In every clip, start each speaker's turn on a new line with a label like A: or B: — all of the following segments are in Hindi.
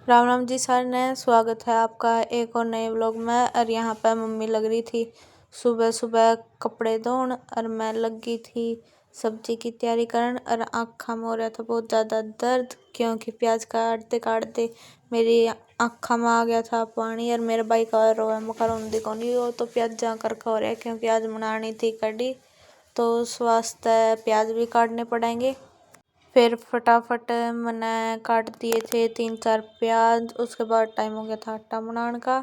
A: राम राम जी सर ने स्वागत है आपका एक और नए व्लॉग में। और यहाँ पे मम्मी लग रही थी सुबह सुबह कपड़े धोन और मैं लग गई थी सब्जी की तैयारी करन। और आँखा में हो रहा था बहुत ज़्यादा दर्द क्योंकि प्याज काटते काटते मेरी आँखा में आ गया था पानी। और मेरे भाई का रोया मकान देखो नहीं हो तो प्याज जा कर खा रहा है क्योंकि आज बनानी थी कड़ी तो उस वास्ते प्याज भी काटने पड़ेंगे। फिर फटाफट मैंने काट दिए थे 3-4 प्याज। उसके बाद टाइम हो गया था आटा बनाने का।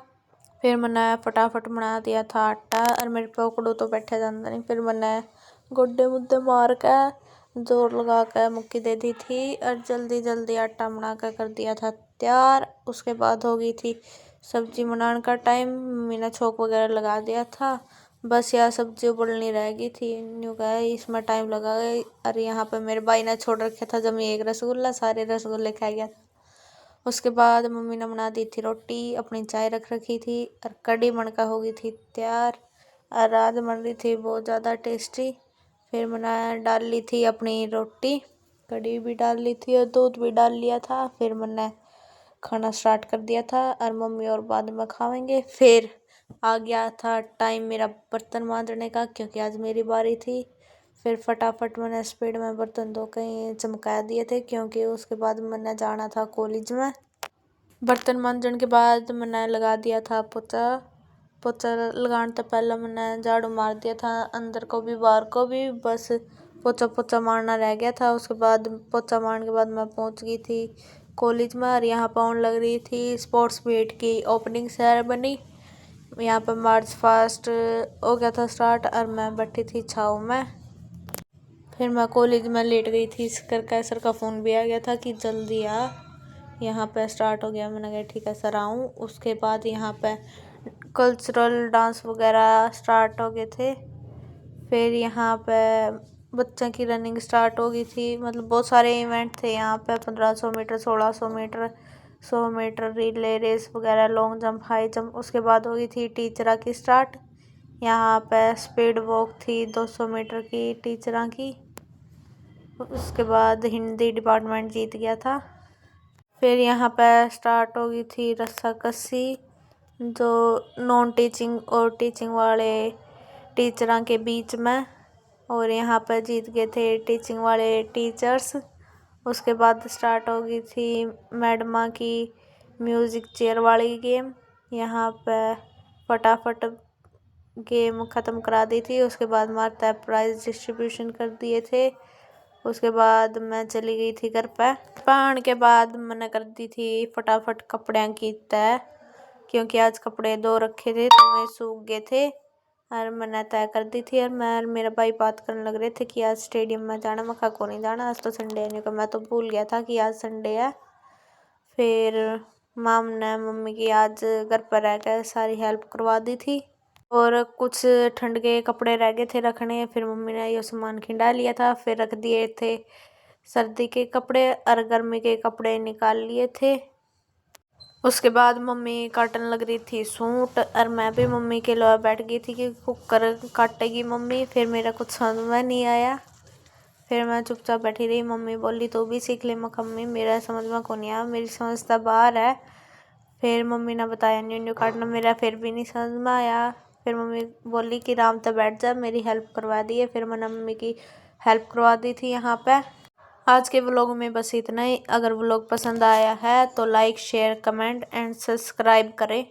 A: फिर मैंने फटाफट बना दिया था आटा और मेरे पकड़ो तो बैठा जाता नहीं। फिर मैंने गोड्डे मुद्दे मार के जोर लगा के मुक्की दे दी थी और जल्दी जल्दी आटा बना कर दिया था तैयार। उसके बाद हो गई थी सब्जी बनाने का टाइम। मम्मी ने छोंक वगैरह लगा दिया था, बस यार सब्जी उबलनी रह गई थी। न्यू गया इसमें टाइम लगा गया। अरे यहाँ पे मेरे भाई ने छोड़ रखा था जब एक रसगुल्ला, सारे रसगुल्ले खा गया था। उसके बाद मम्मी ने बना दी थी रोटी, अपनी चाय रख रखी थी और कड़ी बनकर हो गई थी तैयार। और आज बन रही थी बहुत ज़्यादा टेस्टी। फिर मैंने डाल ली थी अपनी रोटी, कड़ी भी डाल ली थी और दूध भी डाल लिया था। फिर मैंने खाना स्टार्ट कर दिया था और मम्मी और बाद में खाएंगे। फिर आ गया था टाइम मेरा बर्तन मांजने का क्योंकि आज मेरी बारी थी। फिर फटाफट मैंने स्पीड में बर्तन धो के चमका दिए थे क्योंकि उसके बाद मैंने जाना था कॉलेज में। बर्तन मांजने के बाद मैंने लगा दिया था पोछा। पोछा लगाने से पहले मैंने झाड़ू मार दिया था अंदर को भी बाहर को भी, बस पोछा पोछा मारना रह गया था। उसके बाद पोछा मारने के बाद मैं पहुंच गई थी कॉलेज में। और यहाँ पर लग रही थी स्पोर्ट्स मीट की ओपनिंग सेरेमनी। यहाँ पर मार्च फास्ट हो गया था स्टार्ट और मैं बैठी थी छाव में। फिर मैं कॉलेज में लेट गई थी इस करके सर का फ़ोन भी आ गया था कि जल्दी आ, यहाँ पे स्टार्ट हो गया। मैंने कहा ठीक है सर आऊँ। उसके बाद यहाँ पे कल्चरल डांस वगैरह स्टार्ट हो गए थे। फिर यहाँ पे बच्चों की रनिंग स्टार्ट हो गई थी, मतलब बहुत सारे इवेंट थे यहाँ पे। 1500 metre, 1600 metre, 100 metre relay race वगैरह, लॉन्ग जंप, हाई जंप। उसके बाद हो गई थी टीचरा की स्टार्ट। यहाँ पे स्पीड वॉक थी 200 मीटर की टीचरा की। उसके बाद हिंदी डिपार्टमेंट जीत गया था। फिर यहाँ पे स्टार्ट हो गई थी रस्साकसी जो नॉन टीचिंग और टीचिंग वाले टीचरों के बीच में, और यहाँ पर जीत गए थे टीचिंग वाले टीचर्स। उसके बाद स्टार्ट हो गई थी मैडमा की म्यूज़िक चेयर वाली गेम। यहाँ पे फटाफट गेम ख़त्म करा दी थी। उसके बाद हमारे प्राइज़ डिस्ट्रीब्यूशन कर दिए थे। उसके बाद मैं चली गई थी घर पे। आने के बाद मैंने कर दी थी फटाफट कपड़े की तय क्योंकि आज कपड़े धो रखे थे तो वे सूख गए थे और मैंने तय कर दी थी। और मैं और मेरा भाई बात करने लग रहे थे कि आज स्टेडियम में जाना। मैं कहा को नहीं जाना, आज तो संडे है। नहीं को मैं तो भूल गया था कि आज संडे है। फिर माम ने मम्मी की आज घर पर रह कर सारी हेल्प करवा दी थी और कुछ ठंड के कपड़े रह गए थे रखने। फिर मम्मी ने ये सामान खिंडा लिया था, फिर रख दिए थे सर्दी के कपड़े और गर्मी के कपड़े निकाल लिए थे। उसके बाद मम्मी काटने लग रही थी सूट और मैं भी मम्मी के लिए बैठ गई थी कि कुकर काटेगी मम्मी। फिर मेरा कुछ समझ में नहीं आया, फिर मैं चुपचाप बैठी रही। मम्मी बोली तो भी सीख ले मम्मी, मेरा समझ में को नहीं आया, मेरी समझ तो बाहर है। फिर मम्मी ने बताया न्यू न्यू काटना, मेरा फिर भी नहीं समझ में आया। फिर मम्मी बोली कि आराम से बैठ जा, मेरी हेल्प करवा दी है। फिर मैंने मम्मी की हेल्प करवा दी थी यहाँ पे। आज के व्लॉग में बस इतना ही। अगर व्लॉग पसंद आया है तो like share comment and subscribe करें।